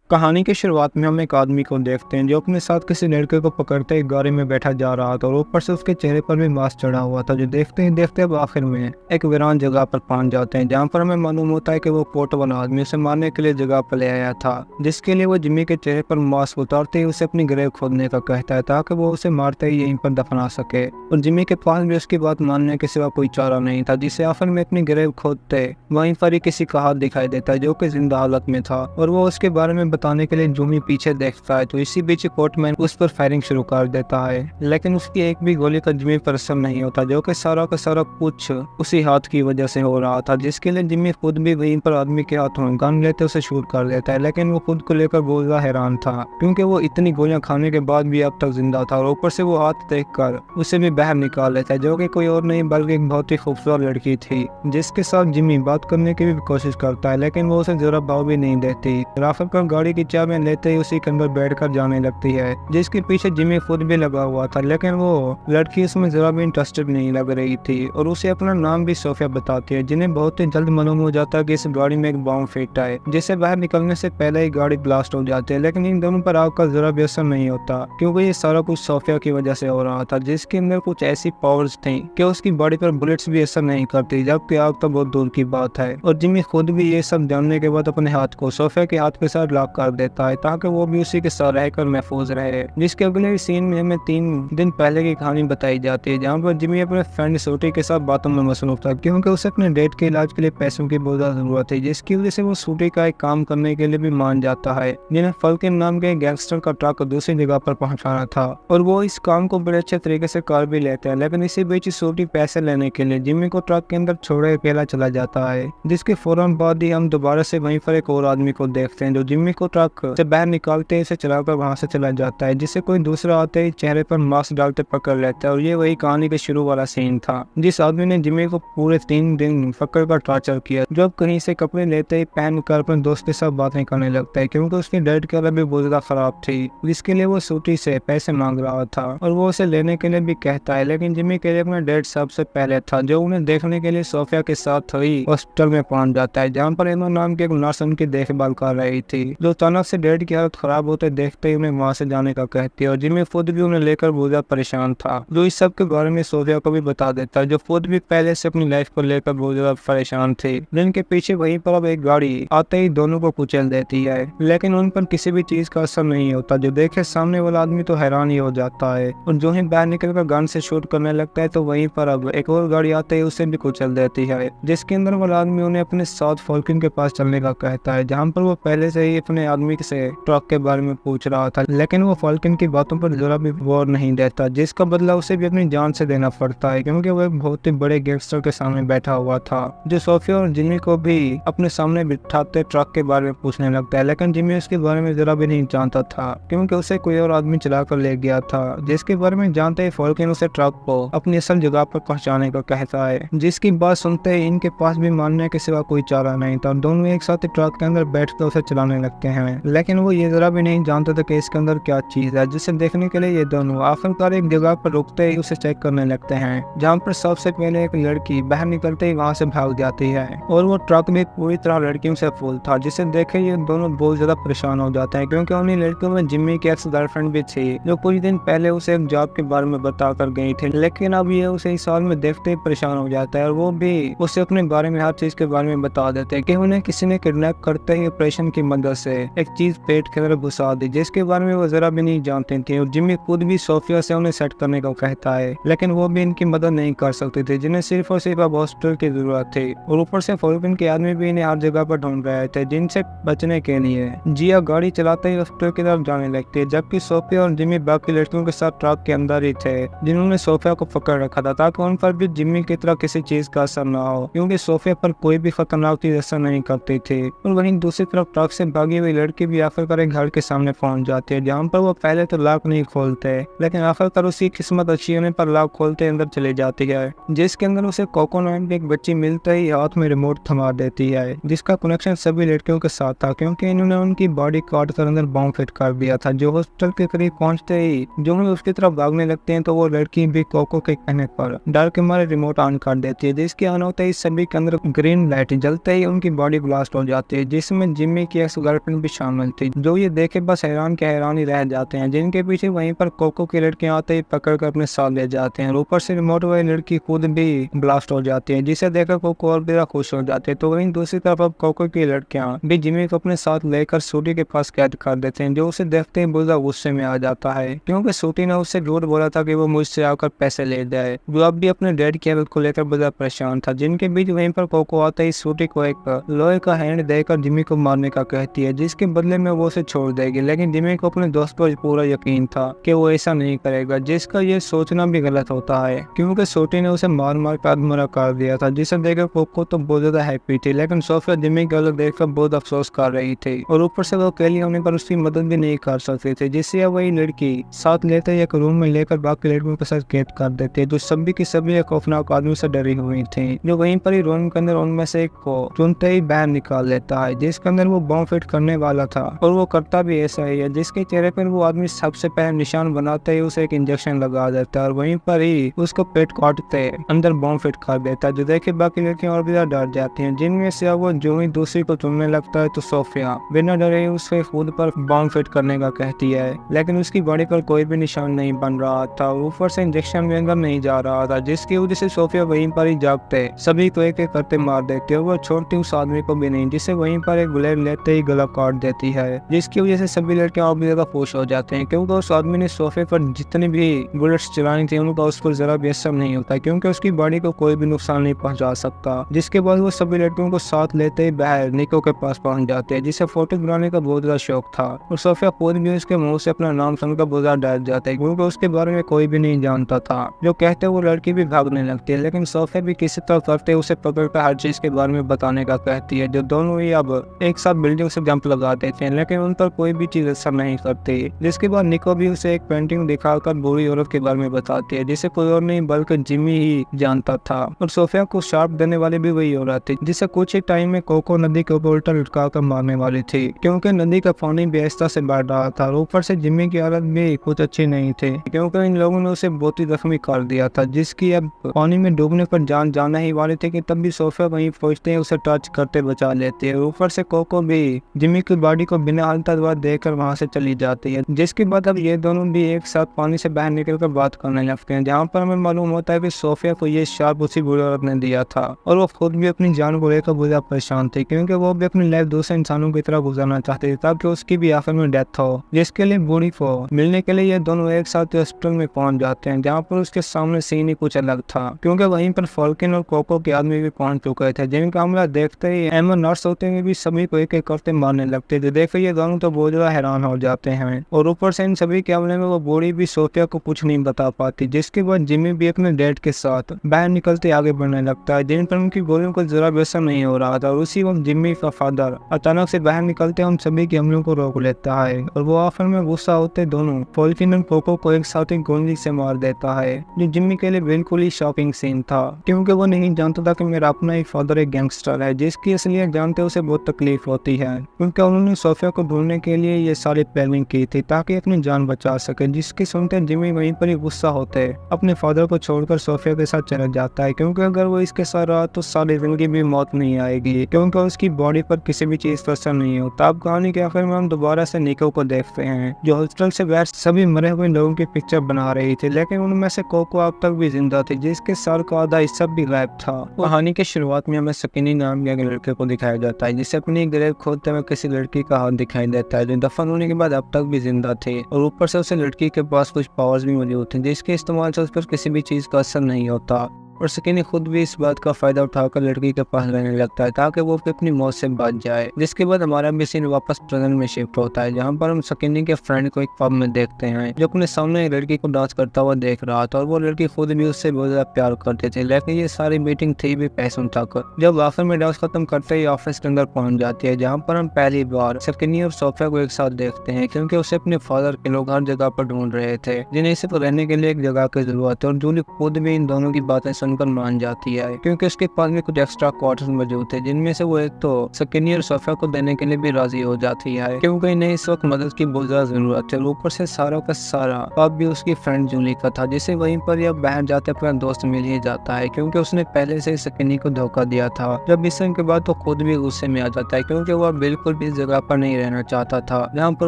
कहानी की शुरुआत में हम एक आदमी को देखते हैं जो अपने साथ किसी लड़के को पकड़ते एक गाड़ी में बैठा जा रहा था और ऊपर से उसके चेहरे पर भी मास्क चढ़ा हुआ था। जो देखते ही देखते अब आखिर में एक वीरान जगह पर पहुंच जाते हैं जहां पर हमें मालूम होता है कि वो पोर्ट वाला आदमी उसे मारने के लिए जगह पर ले आया था, जिसके लिए वो जिम्मी के चेहरे पर मास्क उतारते ही उसे अपनी ग्रेव खोदने का कहता है ताकि वो उसे मारते ही यहीं पर दफना सके। और जिम्मी के पास भी उसकी बात मानने के सिवा कोई चारा नहीं था, जिसे आखिर में अपनी ग्रेव खोदते वहीं पर ही किसी का हाथ दिखाई देता है जो कि जिंदा हालत में था और वो उसके बारे में बताने के लिए जिम्मी पीछे देखता है तो इसी बीच कोर्टमैन उस पर फायरिंग शुरू कर देता है, लेकिन उसकी एक भी गोली का जिम्मी पर असर नहीं होता, जो कि सारा का सारा कुछ उसी हाथ की वजह से हो रहा था, जिसके लिए जिम्मी खुद भी वहीं पर आदमी के हाथों गन लेते उसे शूट कर देता है। लेकिन वो खुद को लेकर बहुत ज्यादा हैरान था क्योंकि वो इतनी गोलियां खाने के बाद भी अब तक जिंदा था और ऊपर से वो हाथ देख कर उसे भी बाहर निकाल लेता है, जो कि कोई और नहीं बल्कि एक बहुत ही खूबसूरत लड़की थी जिसके साथ जिम्मी बात करने की भी कोशिश करता है, लेकिन वो उसे जरा भाव भी नहीं देती। राफेल कर गाड़ी की चाबियां लेते ही उसी के अंदर बैठकर जाने लगती है, जिसके पीछे जिम्मी खुद भी लगा हुआ था, लेकिन वो लड़की उसमें जरा भी इंटरेस्टेड नहीं लग रही थी और उसे अपना नाम भी सोफिया बताती है, जिन्हें बहुत ही जल्द मालूम हो जाता है कि इस गाड़ी में एक बॉम्ब फिट है जिसे बाहर निकलने से पहले ही गाड़ी ब्लास्ट हो जाती है। लेकिन इन दोनों पर आग का जरा भी असर नहीं होता क्योंकि ये सारा कुछ सोफिया की वजह से हो रहा था, जिसके अंदर कुछ ऐसी पावर्स थी कि उसकी बॉडी पर बुलेट्स भी असर नहीं करती, जबकि आग तो बहुत दूर की बात है। और जिम्मी खुद भी ये सब जानने के बाद अपने हाथ को सोफिया के हाथ के साथ लॉक कर देता है ताकि वो भी उसी के साथ रहकर महफूज रहे। जिसके अगले सीन में हमें 3 दिन पहले की कहानी बताई जाती है जहाँ पर जिम्मी अपने फ्रेंड सूटी के साथ बातों में मसरूफ था क्योंकि उसे अपने डेट के इलाज के लिए पैसों की बहुत ज्यादा जरूरत थी, जिसकी वजह से वो सूटी का एक काम करने के लिए भी मान जाता है जिन्हें फल्किन नाम के गैंगस्टर का ट्रक दूसरी जगह पर पहुंचाना था और वो इस काम को बड़े अच्छे तरीके से कर भी लेते हैं। लेकिन इसी बीच सूटी पैसे लेने के लिए जिम्मी को ट्रक के अंदर छोड़े अकेला चला जाता है, जिसके फौरन बाद ही हम दोबारा से वहीं पर एक और आदमी को देखते हैं जो जिम्मी को ट्रक से बाहर निकालते इसे चलाकर वहां से चला जाता है, जिसे कोई दूसरा आते ही चेहरे पर मास्क डालते पकड़ लेता है। और ये वही कहानी के शुरू वाला सीन था जिस आदमी ने जिम्मी को पूरे 3 दिन पकड़ कर टॉर्चर किया, जो अब कहीं से कपड़े लेते ही पहन कर अपने दोस्त के साथ बातें करने लगता है क्योंकि उसकी डेट की हालत भी बहुत ज्यादा खराब थी, जिसके लिए वो सूटी से पैसे मांग रहा था और वो उसे लेने के लिए भी कहता है। लेकिन जिम्मी के लिए अपना डेट सबसे पहले था जो उन्हें देखने के लिए सोफिया के साथ ही हॉस्पिटल में पहुंच जाता है जहाँ पर एनो नाम की एक नर्स उनकी देखभाल कर रही थी, जो अचानक से डेट की हालत खराब होते देखते ही उन्हें वहां से जाने का कहती है। और जिम्मी खुद भी उन्हें लेकर बहुत ज्यादा परेशान था, जो इस सब के बारे में सोफिया को भी बता देता है, जो खुद भी पहले से अपनी लाइफ को लेकर बहुत ज्यादा परेशान थे। जिनके पीछे वहीं पर अब एक गाड़ी आते ही दोनों को कुचल देती है, लेकिन उन पर किसी भी चीज का असर नहीं होता। जो देखे सामने वाला आदमी तो हैरान ही हो जाता है और जो ही बाहर निकलकर गन से शूट करने लगता है तो वहीं पर अब एक और गाड़ी आते ही उसे भी कुचल देती है, जिसके अंदर वाला आदमी उन्हें अपने साथ फॉल्कन के पास चलने का कहता है, जहाँ पर वो पहले से ही अपने आदमी से ट्रक के बारे में पूछ रहा था, लेकिन वो फॉल्कन की बातों पर जरा भी गौर नहीं देता, जिसका बदला उसे भी अपनी जान से देना पड़ता है क्योंकि वो एक बहुत ही बड़े गैंगस्टर के सामने बैठा हुआ था, जो सोफिया और जिम्मी को भी अपने सामने बिठाते ट्रक के बारे में पूछने लगता है। लेकिन जिम्मी उसके बारे में जरा भी नहीं जानता था क्योंकि उसे कोई और आदमी चला कर ले गया था, जिसके बारे में जानते ही फॉल्कन उसे ट्रक को अपनी असल जगह पर पहुंचाने का कहता है, जिसकी बात सुनते ही इनके पास भी मानने के सिवा कोई चारा नहीं था। दोनों एक साथ ट्रक के अंदर बैठकर उसे चलाने लगते हैं, लेकिन वो ये जरा भी नहीं जानते थे कि इसके अंदर क्या चीज है, जिसे देखने के लिए ये दोनों आखिरकार एक जगह पर रुकते ही उसे चेक करने लगते हैं, जहाँ पर सबसे पहले एक लड़की बाहर निकलते ही वहाँ से भाग जाती है और वो ट्रक भी पूरी तरह लड़कियों से फुल था, जिसे देखे ये दोनों बहुत ज्यादा परेशान हो जाते हैं क्योंकि उन्हीं लड़कियों में जिम्मी की एक्स गर्लफ्रेंड भी थी, जो कुछ दिन पहले उसे एक जॉब के बारे में बता कर गई थी, लेकिन अब ये उसे इस हाल में देखते ही परेशान हो जाता है और वो भी उसे अपने बारे में हर चीज के बारे में बता देते हैं कि उन्हें किसी ने किडनैप करते ही ऑपरेशन की मदद से एक चीज पेट के अंदर घुसा दी, जिसके बारे में वो जरा भी नहीं जानते थे। और जिम्मी खुद भी सोफिया से उन्हें सेट करने को कहता है, लेकिन वो भी इनकी मदद नहीं कर सकते थे, जिन्हें सिर्फ और सिर्फ अब हॉस्पिटल की जरूरत थी और ऊपर से फॉल्कन के आदमी भी इन्हें हर जगह पर ढूंढ रहे थे जिनसे बचने के लिए। जिया गाड़ी चलाते ही हॉस्पिटल की तरफ जाने लगती है, जबकि सोफिया और जिम्मी बाकी लड़कियों के साथ ट्रक के अंदर ही थे जिन्होंने सोफिया को पकड़ रखा था ताकि उन पर भी जिम्मी की तरह किसी चीज का असर न हो, क्योंकि सोफिया पर कोई भी खतरनाक चीज असर नहीं करती थी। और वहीं दूसरी तरफ ट्रक से भागी हुई लड़की भी आखिरकार एक घर के सामने पहुंच जाती है, जहाँ पर वो पहले तो लॉक नहीं खोलते, लेकिन आखिरकार उसकी किस्मत अच्छी होने पर लॉक खोलते अंदर चले जाती है, जिसके अंदर उसे कोको नाम की एक बच्ची मिलते ही हाथ में रिमोट थमा देती है, जिसका कनेक्शन सभी लड़कियों के साथ था क्योंकि इन्होंने उनकी बॉडी काट कर अंदर बॉम्ब फिट कर दिया था। जो हॉस्पिटल के करीब पहुंचते ही जो उसकी तरफ भागने लगते हैं तो वो लड़की भी कोको के कहने पर डर के मारे रिमोट ऑन कर देती है, जिसके ऑन होते ही सभी के अंदर ग्रीन लाइट जलते ही उनकी बॉडी ब्लास्ट हो जाती है, जिसमें जिम्मी की एक्स गर्लफ्रेंड फ्रेंड भी शामिल थी, जो ये देखे बस हैरान के हैरान ही रह जाते हैं, जिनके पीछे वहीं पर कोको की लड़कियां आते ही पकड़ कर अपने साथ ले जाते हैं। ऊपर से रिमोट वाली लड़की खुद भी ब्लास्ट हो जाती है, जिसे देखकर कोको और भी ज्यादा खुश हो जाते हैं। तो वहीं दूसरी तरफ अब कोको की लड़कियां भी जिमी को अपने साथ लेकर सूटी के पास कैद कर देते हैं, जो उसे देखते ही बुरा गुस्से में आ जाता है, क्योंकि सूटी ने उससे झूठ बोला था कि वो मुझसे आकर पैसे ले जाए। वो अब भी अपने डैड की हालत को लेकर बुरा परेशान था, जिनके बीच वहीं पर कोको आता ही सूटी को एक लोहे का हैंड देकर जिमी को मारने का कहती है, जिसके बदले में वो उसे छोड़ देगी। लेकिन जिमी को अपने दोस्त पर पूरा यकीन था कि वो ऐसा नहीं करेगा, जिसका ये सोचना भी गलत होता है, क्योंकि सूटी ने उसे मार मार कर अधमरा कर दिया था, जिसे देखकर कोको तो बहुत ज्यादा हैप्पी थी। लेकिन सोफिया जिमी की हालत देखकर बहुत अफसोस कर रही थी, और ऊपर से वो अकेली होने पर उसकी मदद भी नहीं कर सकती थी, जिससे अब वही लड़की साथ लेते एक रूम में लेकर बाकी लड़कियों के साथ कैद कर देते हैं, जो सभी की सभी एक खौफनाक आदमी से डरी हुई थी, जो वहीं पर ही रूम के अंदर उनमें से एक को चुनते ही बाहर निकाल लेता है, जिसके अंदर वो बॉम्ब फिट करने वाला था। और वो करता भी ऐसा ही है, जिसके चेहरे पर वो आदमी सबसे पहले निशान बनाते ही उसे एक इंजेक्शन लगा देता है, और वहीं पर ही उसको पेट काटते अंदर बॉम्ब फिट कर देता है, जो देखे बाकी लड़कियां और भी ज्यादा डर जाती हैं, जिनमें से अब वो जो ही दूसरी को चुनने लगता है तो सोफिया बिना डरे उसके खुद पर बॉम्ब फिट करने का कहती है। लेकिन उसकी बॉडी पर कोई भी निशान नहीं बन रहा था, ऊपर से इंजेक्शन भी अंदर नहीं जा रहा था, जिसकी वजह से सोफिया वहीं पर ही जागते सभी को एक एक करते मार देती है, और वो छोड़ती उस आदमी को भी नहीं, जिसे वहीं पर एक बुलेट लेते ही गला काट देती है, जिसकी वजह से सभी लड़कियां और भी ज्यादा खुश हो जाते हैं, क्योंकि उस आदमी ने सोफे पर जितनी भी बुलेट्स चलानी थी उनका उस पर जरा भी असर नहीं होता, क्योंकि उसकी बॉडी को कोई भी नुकसान नहीं पहुंचा सकता। जिसके बाद वो सभी लड़कियों को साथ लेते ही बाहर निको के पास पहुंच जाते हैं, जिसे फोटो बनाने का बहुत ज्यादा शौक था, और सोफिया खुद भी उसके मुंह से अपना नाम सुनकर बहुत ज्यादा डर जाता है, क्योंकि उसके बारे में कोई भी नहीं जानता था। जो कहते वो लड़की भी भागने लगती है, लेकिन सोफिया भी किसी तरह करते उसे पकड़कर हर चीज के बारे में बताने का कहती है, जो दोनों ही अब एक साथ बिल्डिंग से जंप लगा देते हैं, लेकिन उन पर कोई भी चीज असर नहीं करती। जिसके बाद निको भी उसे एक पेंटिंग दिखाकर बुरी औरत के बारे में बताती है, जिसे कोई और नहीं बल्कि जिमी ही जानता था, और सोफिया को शार्प देने वाली भी वही औरत थी, जिसे कुछ ही टाइम में कोको नदी के ऊपर उल्टा लटका कर मारने वाली थी, क्योंकि नदी का पानी बेस्ता से बढ़ रहा था। ऊपर से जिमी की हालत भी कुछ अच्छी नहीं थी, क्योंकि इन लोगों ने उसे बहुत ही जख्मी कर दिया था, जिसकी अब पानी में डूबने पर जान जाना ही वाली थी, कि तब भी सोफिया वहीं पहुंचते ही उसे टच करते बचा लेती है। ऊपर से कोको भी जिमी की बॉडी को बिना हलता हुआ देखकर वहां से चली जाती है, जिसके बाद अब ये दोनों भी एक साथ पानी से बाहर निकलकर बात करने लगते हैं, जहाँ पर हमें मालूम होता है कि सोफिया को ये शार्प उसी बुरी औरत ने दिया था, और वो खुद भी अपनी जान को लेकर बुरा परेशान थी, क्योंकि वो भी अपनी लाइफ दूसरे इंसानों की तरह गुजारना चाहती थी, ताकि उसकी भी आखिर में डेथ हो। जिसके लिए बूढ़ी को मिलने के लिए ये दोनों एक साथ हॉस्पिटल में पहुंच जाते हैं, जहाँ पर उसके सामने सीन ही कुछ अलग था, क्योंकि वहीं पर फॉल्किन और कोको के आदमी भी पहुंच चुके थे, जिनका हमला देखते ही एमन नर्स होते हुए भी सभी को एक एक करते मारने लगते थे। देखो ये दोनों तो बहुत ज्यादा हैरान हो जाते हैं, और ऊपर से इन सभी के हमले में वो बूढ़ी भी सोफिया को कुछ नहीं बता पाती। जिसके बाद जिमी भी अपने डैड के साथ बाहर निकलते आगे बढ़ने लगता है, जिन पर उनकी गोलियों को जरा भी असर नहीं हो रहा था, और उसी वक्त जिमी का फादर अचानक से बाहर निकलते उन सभी के हमलों को रोक लेता है, और वो आखिर में गुस्सा होते दोनों फॉल्किन और कोको को एक साथ गोली से मार देता है, जो जिमी के लिए बिल्कुल ही शॉकिंग सीन था, क्योंकि वो नहीं जानता था कि मेरा अपना ही फादर एक गैंगस्टर है, जिसकी असलियत जानते उसे बहुत तकलीफ होती है, क्योंकि उन्होंने सोफिया को ढूंढने के लिए ये सारी प्लानिंग की थी ताकि अपनी जान बचा सके। जिसकी सुनते जिमी वहीं पर ही गुस्सा होते अपने फादर को छोड़कर सोफिया के साथ चला जाता है, क्योंकि अगर वो इसके साथ रहा तो सारी जिंदगी भी मौत नहीं आएगी, क्योंकि उसकी बॉडी पर किसी भी चीज का असर नहीं होता। अब कहानी के आखिर में हम दोबारा से निको को देखते हैं, जो हॉस्पिटल से बाहर सभी मरे हुए लोगों की पिक्चर बना रही थी, लेकिन उनमें से कोको अब तक भी जिंदा थी, जिसके सर का आधा हिस्सा भी गायब था। कहानी के शुरुआत में हमें सकिनी नाम के एक लड़के को दिखाया जाता है, जिसे अपनी ग्रेव खोदते हुए किसी लड़की का हाथ दिखाई देता है, जो दफन होने के बाद अब तक भी जिंदा थी, और ऊपर से उसे लड़की के पास कुछ पावर्स भी मौजूद थे, जिसके इस्तेमाल से उस पर किसी भी चीज का असर नहीं होता, और सकिनी खुद भी इस बात का फायदा उठाकर लड़की के पास रहने लगता है ताकि वो अपनी मौत से बच जाए। जिसके बाद हमारा भी सीन वापस प्रेजेंट में शिफ्ट होता है, जहाँ पर हम सकिनी के फ्रेंड को एक पब में देखते हैं, जो अपने सामने एक लड़की को डांस करता हुआ देख रहा था, और वो लड़की खुद भी उससे बहुत ज्यादा प्यार करते थे, लेकिन ये सारी मीटिंग थी भी पैसों तक। जब आखिर में डांस खत्म करते ही ऑफिस के अंदर पहुंच जाती है, जहाँ पर हम पहली बार सकिनी और सोफिया को एक साथ देखते हैं, क्योंकि उसे अपने फादर के लोग हर जगह पर ढूंढ रहे थे, जिन्हें सिर्फ रहने के लिए एक जगह की जरूरत है, और जूली खुद भी इन दोनों की बातें सुनकर मान जाती है क्योंकि उसके पास भी कुछ एक्स्ट्रा क्वार्टर्स मौजूद थे, जिनमें से वो एक तो सकिनी और सोफिया को देने के लिए भी राजी हो जाती है क्योंकि इन्हें इस वक्त मदद की बहुत ज्यादा जरूरत है। ऊपर से सारा का सारा अब भी उसकी फ्रेंड जूली का था, जिसे वहीं पर यह बाहर जाते अपना दोस्त मिल ही जाता है क्योंकि उसने पहले से सकिनी को धोखा दिया था। जब इस के बाद तो खुद भी गुस्से में आ जाता है क्योंकि वह बिल्कुल भी इस जगह पर नहीं रहना चाहता था जहाँ पर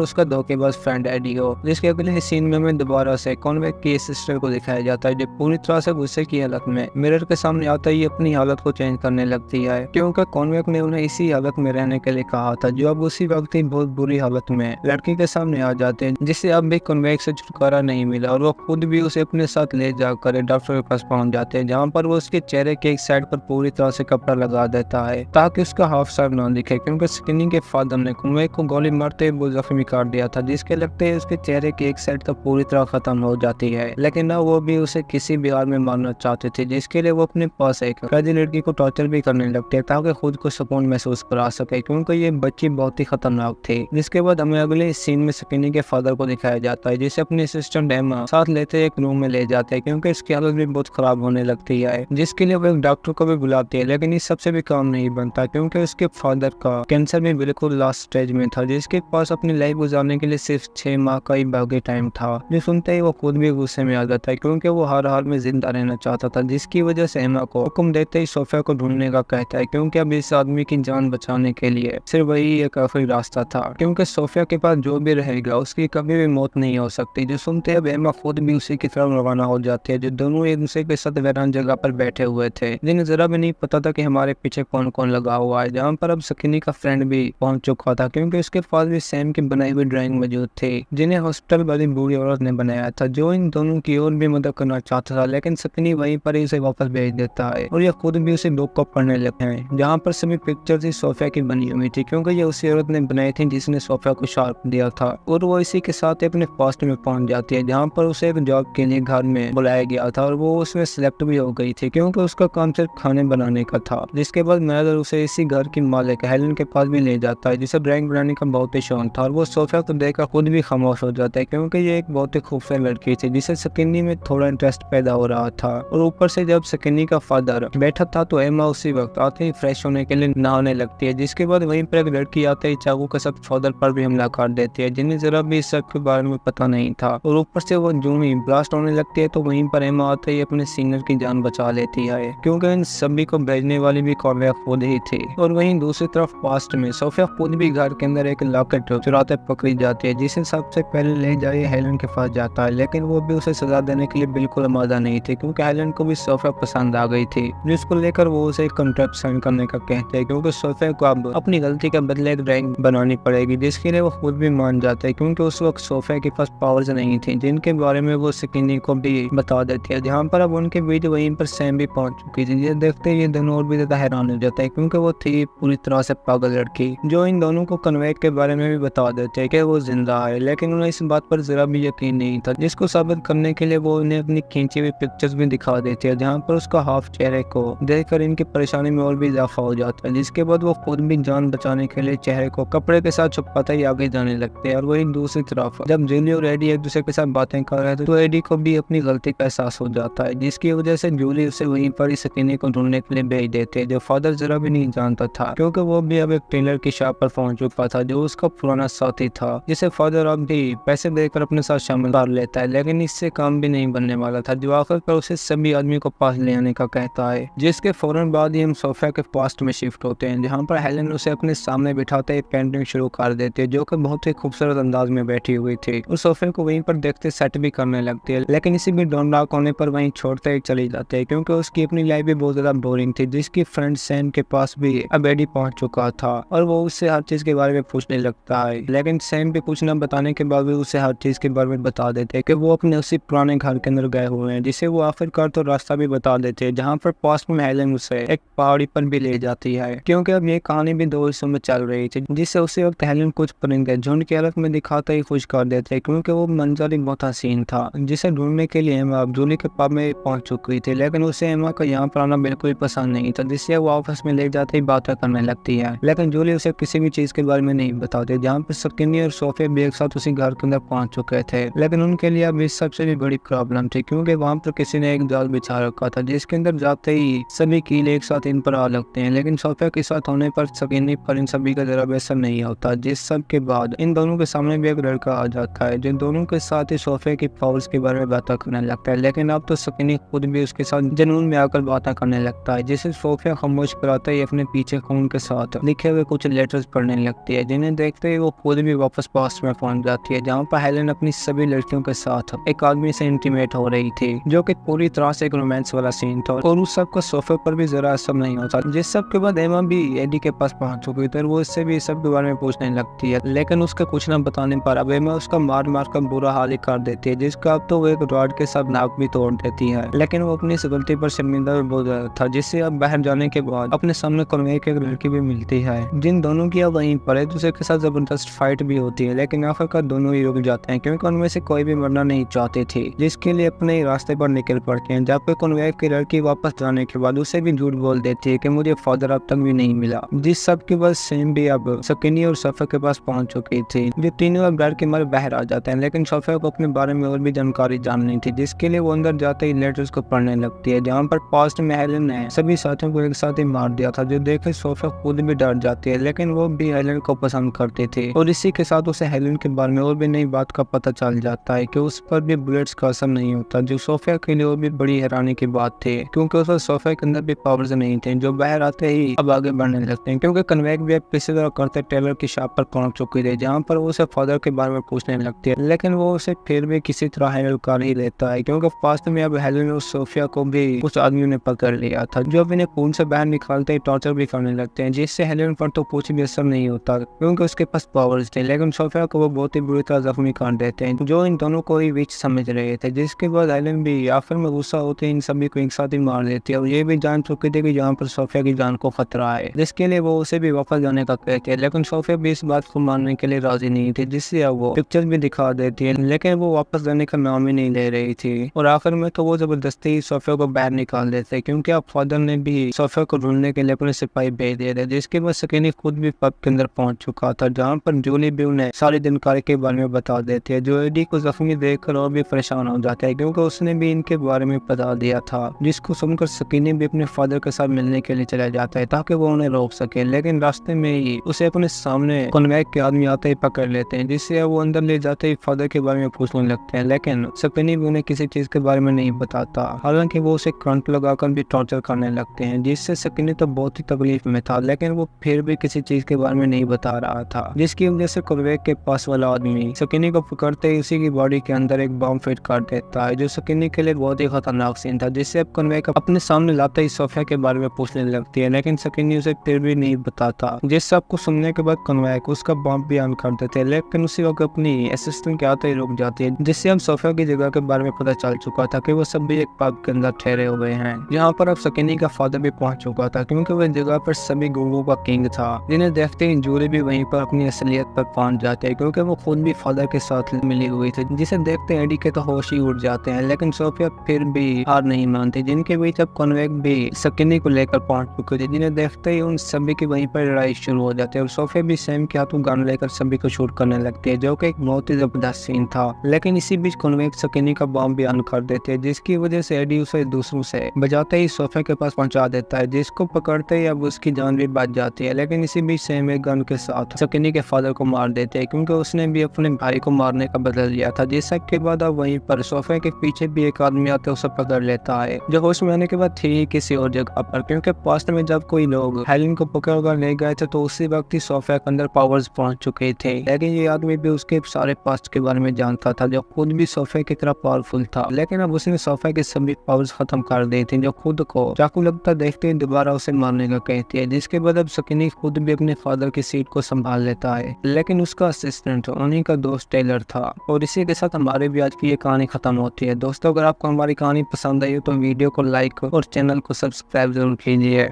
उसका धोखेबाज फ्रेंड एडी हो। जिसके अगले सीन में हमें दोबारा से कॉन्वे की सिस्टर को दिखाया जाता है जो पूरी तरह से गुस्से की हालत में मिरर के सामने आता ही अपनी हालत को चेंज करने लगती है क्योंकि कॉन्वे ने उन्हें इसी हालत में रहने के लिए कहा था, जो अब उसी वक्त ही बहुत बुरी हालत में लड़की के सामने आ जाते हैं, जिससे अब भी कॉन्वे से छुटकारा नहीं मिला और वो खुद भी उसे अपने साथ ले जाकर डॉक्टर के पास पहुंच जाते हैं, जहाँ पर वो उसके चेहरे के एक साइड पर पूरी तरह से कपड़ा लगा देता है ताकि उसका हाफ सर ना दिखे क्योंकि सकिनी के फादर ने कॉन्वे को गोली मारते हुए जख्मी कर दिया था, जिसके लगते उसके चेहरे की एक साइड तो पूरी तरह खत्म हो जाती है। लेकिन ना वो भी उसे किसी भी हाल में मारना चाहते थे, जिसके लिए वो अपने पास एक कैदी लड़की को टॉर्चर भी करने लगते हैं ताकि खुद को सुकून महसूस करा सके क्योंकि ये बच्ची बहुत ही खतरनाक थी। जिसके बाद हमें अगले सीन में सकिनी के फादर को दिखाया जाता है, जिसे अपनी असिस्टेंट एमा साथ लेते एक रूम में ले जाते हैं क्योंकि इसकी हालत भी बहुत खराब होने लगती है, जिसके लिए वो एक डॉक्टर को भी बुलाती है। लेकिन इस सबसे भी काम नहीं बनता क्योंकि उसके फादर का कैंसर में बिल्कुल लास्ट स्टेज में था, जिसके पास अपनी लाइफ गुजारने के लिए सिर्फ 6 माह का ही बाकी टाइम था। जो सुनते ही वो खुद भी गुस्से में आ जाता है क्योंकि वो हर हाल में जिंदा रहना चाहता था, जिसकी वजह से एमा को हुक्म देते ही सोफिया को ढूंढने का कहता है क्योंकि अब इस आदमी की जान बचाने के लिए सिर्फ वही एक आखिरी रास्ता था क्योंकि सोफिया के पास जो भी रहेगा उसकी कभी भी मौत नहीं हो सकती। जो सुनते अब एमा खुद भी उसी की तरफ रवाना हो जाती है, जो दोनों एक दूसरे के साथ वीरान जगह पर बैठे हुए थे, जिन्हें जरा भी नहीं पता था कि हमारे पीछे कौन कौन लगा हुआ है। जहाँ पर अब सकिनी का फ्रेंड भी पहुंच चुका था क्योंकि उसके पास भी सैम की बनाई हुई ड्राइंग मौजूद थी, जिन्हें हॉस्पिटल वाली बूढ़ी औरत ने बनाया था, जो इन दोनों की और भी मदद करना चाहता था। लेकिन सकिनी वहीं पर ही उसे वापस भेज देता है और यह खुद भी उसे बुक को पढ़ने लगते हैं, जहाँ पर सभी पिक्चर्स ही सोफिया की बनी हुई थी क्योंकि ये उसी औरत ने बनाई थी जिसने सोफिया को शार्प दिया था। और वो इसी के साथ अपने पास्ट में पहुंच जाती है, जहाँ पर उसे एक जॉब के लिए घर में बुलाया गया था और वो उसमें सिलेक्ट भी हो गई थी क्योंकि उसका काम सिर्फ खाने बनाने का था। जिसके बाद मैनेजर उसे इसी घर की मालिक हेलन के पास भी ले जाता है, जिसे ड्राइंग बनाने का बहुत ही शौक था और वो सोफिया को देखकर खुद भी खामोश हो जाता है क्योंकि ये एक बहुत ही खूबसूरत लड़की थी जिसे सकिनी में थोड़ा इंटरेस्ट पैदा हो रहा था। और ऊपर से जब सकिनी का फादर बैठा था तो एमा उसी वक्त आते ही फ्रेश होने के लिए नहाने लगती है, जिसके बाद वहीं पर एक लड़की आते ही चाकू के साथ फादर पर भी हमला कर देती है, जिन्हें जरा भी इस सब के बारे में पता नहीं था। और ऊपर से वो जो ही ब्लास्ट होने लगती है तो वहीं पर एमा आते ही अपने सीनियर की जान बचा लेती है क्योंकि इन सभी को भेजने वाली भी कॉन्वे खुद ही थी। और वहीं दूसरी तरफ पास्ट में सोफिया खुद भी घर के अंदर एक लॉकेट चुराते पकड़ी जाती है, जिसे सबसे पहले ले जाए हेलन के पास जाता है, लेकिन वो भी उसे सजा देने के लिए बिल्कुल आमादा नहीं थी क्योंकि हेलन को भी सोफिया पसंद आ गई थी, जिसको लेकर वो उसे कॉन्ट्रैक्ट साइन करने का कहते हैं क्योंकि सोफिया को अब अपनी गलती के बदले एक ड्राइंग बनानी पड़ेगी, जिसके लिए वो खुद भी मान जाता है क्योंकि उस वक्त सोफिया के पास पावर्स नहीं थी जिनके बारे में वो सकिनी को भी बता देती है। जहाँ पर अब उनके बीच वहीं पर सैम भी पहुंच चुकी थी, जिसे देखते ये दोनों और भी ज्यादा हैरान हो जाता है क्योंकि वो थी पूरी तरह से पागल लड़की, जो इन दोनों को कन्वे के बारे में भी बता देते हैं कि वो जिंदा है। लेकिन उन्हें इस बात पर जरा भी यकीन नहीं था, जिसको साबित करने के लिए वो उन्हें अपनी खींची हुई पिक्चर्स भी दिखा देती है, जहाँ पर उसका हाफ चेहरे को देखकर इनकी परेशानी में और भी इजाफा हो जाता है। जिसके बाद वो खुद भी जान बचाने के लिए चेहरे को कपड़े के साथ छुपाते ही आगे जाने लगते हैं। और वही दूसरी तरफ जब जूली और एडी एक दूसरे के साथ बातें कर रहे थे तो एडी को भी अपनी गलती का एहसास हो जाता है, जिसकी वजह से जूली उसे वहीं पर ही सकिनी को ढूंढने के लिए भेज देते हैं, जो फादर जरा भी नहीं जानता था क्योंकि वो भी अब एक टेलर की शॉप पर पहुंच चुका था जो उसका पुराना साथी था, जिसे फादर अब भी पैसे देकर अपने साथ शामिल कर लेता है। लेकिन इससे काम भी नहीं बनने वाला था, जो आखिर पर उसे सभी आदमी को पास ले आने का कहता है। जिसके फौरन बाद ही हम सोफिया के पास्ट में शिफ्ट होते हैं, जहाँ पर हेलन उसे अपने सामने बिठाते ही पेंटिंग शुरू कर देती है, जो कि बहुत ही खूबसूरत अंदाज में बैठी हुई थी। उस सोफिया को वहीं पर देखते सेट भी करने लगती है, लेकिन इसी भी डॉनडाक होने पर वहीं छोड़ते ही चली जाते हैं क्योंकि उसकी अपनी लाइफ भी बहुत ज्यादा बोरिंग थी। जिसकी फ्रेंड सैम के पास भी अब एडी पहुंच चुका था और वो उससे हर चीज के बारे में पूछने लगता है, लेकिन सैम भी कुछ न बताने के बाद भी उसे हर चीज के बारे में बता देते हैं कि वो अपने उसी पुराने घर के अंदर गए हुए हैं, जिसे वो आखिरकार तो रास्ता भी बता देते हैं, जहाँ पर पास्ट में हेलन उसे एक पहाड़ी पर भी ले जाती है क्योंकि अब ये कहानी भी 2 हिस्सों में चल रही थी, जिससे उसी वक्त हेलन कुछ परिंदे झुंड की हालत में दिखाते ही खुश कर देते हैं क्योंकि वो मंजर ही बहुत हसीन था, जिसे ढूंढने के लिए एमा जूली के पब में पहुंच चुकी थी। लेकिन उसे एमा का यहाँ पर आना बिल्कुल पसंद नहीं था, जिससे वो ऑफिस में ले जाते ही बातें करने लगती है, लेकिन जूली उसे किसी भी चीज के बारे में नहीं बताते। जहाँ पर सकिनी और सोफिया भी एक साथ उसी घर के अंदर पहुंच चुके थे, लेकिन उनके लिए अब इस सबसे भी बड़ी प्रॉब्लम थी क्योंकि वहाँ पर किसी ने एक जाल बिछा रखा था, जिसके अंदर जाते ही सभी कील एक साथ इन पर आ लगते हैं। लेकिन सोफिया के साथ होने पर सकीनी पर इन सभी का जरा बेसर नहीं होता। जिस सब के बाद इन दोनों के सामने भी एक लड़का आ जाता है, जो दोनों के साथ ही सोफिया की पावर्स के बारे में बातें करने लगता है। लेकिन अब तो सकीनी खुद भी उसके साथ जुनून में आकर बातें करने लगता है, जिसे सोफिया खामोश कराते ही अपने पीछे खून के साथ लिखे हुए कुछ लेटर्स पढ़ने लगती है, जिन्हें देखते ही वो खुद भी वापस पास्ट में पहुंच जाती है, जहाँ पर हेलेन अपनी सभी लड़कियों के साथ एक आदमी से इंटीमेट हो रही थी, जो कि पूरी तरह से एक रोमांस वाला सीन था। और उस सब का सोफिया पर भी जरा असर नहीं होता। जिस सब के बाद एमा भी एडी के पास पहुंच चुकी थी, वो इससे भी इस सब के बारे में पूछने लगती है। लेकिन उसके कुछ न बताने पर अब एमा उसका मार कर बुरा हाल ही कर देती है, जिसका अब तो वो एक रॉड के साथ नाक भी तोड़ देती है। लेकिन वो अपनी इस गलती पर शर्मिंदा भी बहुत ज्यादा था, जिससे अब बाहर जाने के बाद अपने सामने कॉन्वे की एक लड़की भी मिलती है, जिन दोनों की अब वहीं पर एक दूसरे के साथ जबरदस्त फाइट भी होती है। लेकिन आखिरकार दोनों ही रुक जाते हैं, क्योंकि उनमें से कोई भी मरना नहीं चाहते थे, जिसके लिए अपने रास्ते पर निकल पड़ते हैं। जबकि कॉन्वे की लड़की वापस जाने के बाद उसे भी झूठ बोल देती है कि मुझे फादर अब तक भी नहीं मिला। जिस सब के बाद सेम भी अब सकीनी और सोफिया के पास पहुंच चुकी थी, जो तीनों अब डर के मारे बाहर आ जाते हैं। लेकिन सोफिया को अपने बारे में और भी जानकारी जाननी थी, जिसके लिए वो अंदर जाते ही लेटर्स को पढ़ने लगती है, जहाँ पर पास्ट में हेलेन ने सभी साथियों को एक साथ ही मार दिया था, जो देख सोफिया खुद भी डर जाती है। लेकिन वो भी हेलेन को पसंद करते थे, और इसी के साथ उसे हेलेन के बारे में और भी नई बात का पता चल जाता है कि उस पर भी बुलेट्स का असर नहीं होता, जो सोफिया के लिए और भी बड़ी हैरानी की बात थी, क्योंकि उस सोफिया के अंदर भी पावर्स नहीं थे, जो बाहर आते ही अब आगे बढ़ने लगते हैं। क्योंकि कन्वेक भी अब किसी तरह करते टेलर की शॉप पर पहुंच चुकी थी, जहाँ पर वो उसे फादर के बारे में पूछने लगती है। लेकिन वो उसे फिर भी किसी तरह हैंडल कर ही लेता है, क्योंकि पास्ट में अब हेलेन और सोफिया को भी कुछ आदमियों ने पकड़ लिया था, जो अब इन्हें खून से बाहर निकालते ही टॉर्चर भी करने लगते हैं, जिससे हेलेन पर तो कुछ भी असर नहीं होता, क्योंकि उसके पास पावर्स थे। लेकिन सोफिया को वो बहुत ही बुरी तरह जख्मी कर देते हैं, जो इन दोनों को ही विच समझ रहे थे। जिसके बाद हेलेन भी आखिर में गुस्सा होते इन सभी को एक साथ ही मार देती है, और ये भी जान चुके थे कि यहाँ पर सोफिया की जान को खतरा है, जिसके लिए वो उसे भी वापस जाने का कहते हैं। लेकिन सोफिया भी इस बात को मानने के लिए राजी नहीं थी, जिससे अब वो पिक्चर भी दिखा देती है, लेकिन वो वापस जाने का नाम ही नहीं ले रही थी। और आखिर में तो वो जबरदस्ती सोफिया को बाहर निकाल देते, क्योंकि अब फादर ने भी सोफिया को ढूंढने के लिए अपने सिपाही भेज दिए थे। जिसके बाद सकीनी खुद भी पब के अंदर पहुंच चुका था, जहाँ पर जूली भी उन्हें सारी दिनकारी के बारे में बता देती है, जो एडी को जख्मी देखकर और भी परेशान हो जाता है, क्योंकि उसने भी इनके बारे में बता दिया था। जिसको सुनकर सकीनी भी अपने फादर के साथ मिलने के लिए चला जाता है, ताकि वो उन्हें रोक सके। लेकिन रास्ते में ही उसे अपने सामने कॉन्वेक के आदमी आते ही पकड़ लेते हैं, जिससे वो अंदर ले जाते ही फादर के बारे में पूछने लगते हैं। लेकिन सकीनी भी उन्हें किसी चीज के बारे में नहीं बताता, हालांकि वो उसे करंट लगाकर भी टॉर्चर करने लगते हैं, जिससे सकीनी तो बहुत ही तकलीफ में था, लेकिन वो फिर भी किसी चीज के बारे में नहीं बता रहा था। जिसकी वजह से कॉन्वेक के पास वाला आदमी सकीनी को पकड़ते ही उसी की बॉडी के अंदर एक बम फिट कर देता है, जो सकीनी के लिए बहुत ही खतरनाक सीन था। जिससे अब कॉन्वेक अपने सामने लाते ही सोफिया के बारे में पूछने लगती है, लेकिन सकीनी उसे फिर भी नहीं बताता। जिस सब को सुनने के बाद कॉन्वेक उसका बम भी ऑन कर देते हैं, लेकिन उसी वक्त अपनी असिस्टेंट के आते ही रुक जाती है, जिससे हम सोफिया की जगह के बारे में पता चल चुका था कि वो सब भी एक पब के अंदर ठहरे हुए हैं, जहाँ पर अब सकीनी का फादर भी पहुंच चुका था, क्योंकि वह जगह पर सभी गुंगों का किंग था, जिन्हें देखते ही जूली भी वहीं पर अपनी असलियत पर पहुंच जाते हैं, क्योंकि वो खुद भी फादर के साथ मिली हुई थी। जिसे देखते एडी के तो होश ही उड़ जाते हैं, लेकिन सोफिया फिर भी हार नहीं मानती। जिनके बीच अब कॉन्वेक भी सकीनी को लेकर पहुंच चुके थे, जिन्हें देखते ही उन सभी की वहीं पर लड़ाई शुरू हो जाती है, और सोफिया भी सैम के हाथों गन लेकर सभी को शूट करने लगती है, जो कि एक बहुत ही जबरदस्त सीन था। लेकिन इसी बीच कॉन्वेक सकीनी का बम भी ऑन कर देते हैं, जिसकी वजह से एडी उसे दूसरों से बजाते ही सोफिया के पास पहुंचा देता है, जिसको पकड़ते ही अब उसकी जान भी बच जाती है। लेकिन इसी बीच सैम एक गन के साथ सकीनी के फादर को मार देते हैं, क्योंकि उसने भी अपने भाई को मारने का बदल लिया था। जिस के बाद अब वहीं पर सोफिया के पीछे भी एक आदमी आता है, उसे पकड़ लेता है, जो होश में आने के बाद थी किसी और जगह पर, क्योंकि पास्ट में जब कोई लोग हेलेन को पकड़ कर ले गए थे तो उसी वक्त ही सोफिया के अंदर पावर्स पहुंच चुके थे। लेकिन ये आदमी भी उसके सारे पास्ट के बारे में जानता था, जो खुद भी सोफिया की तरह पावरफुल था। लेकिन अब उसने सोफिया के सभी पावर्स खत्म कर दिए थे, जो खुद को चाकू लगता देखते ही दोबारा उसे मारने का कहती है। जिसके बाद अब सकीनी खुद भी अपने फादर की सीट को संभाल लेता है, लेकिन उसका असिस्टेंट उन्हीं का दोस्त टेलर था। और इसी के साथ हमारे भी आज की ये कहानी खत्म होती है। दोस्तों, अगर आपको हमारी कहानी पसंद आई हो तो वीडियो को लाइक और चैनल को सब्सक्राइब जरूर कीजिए।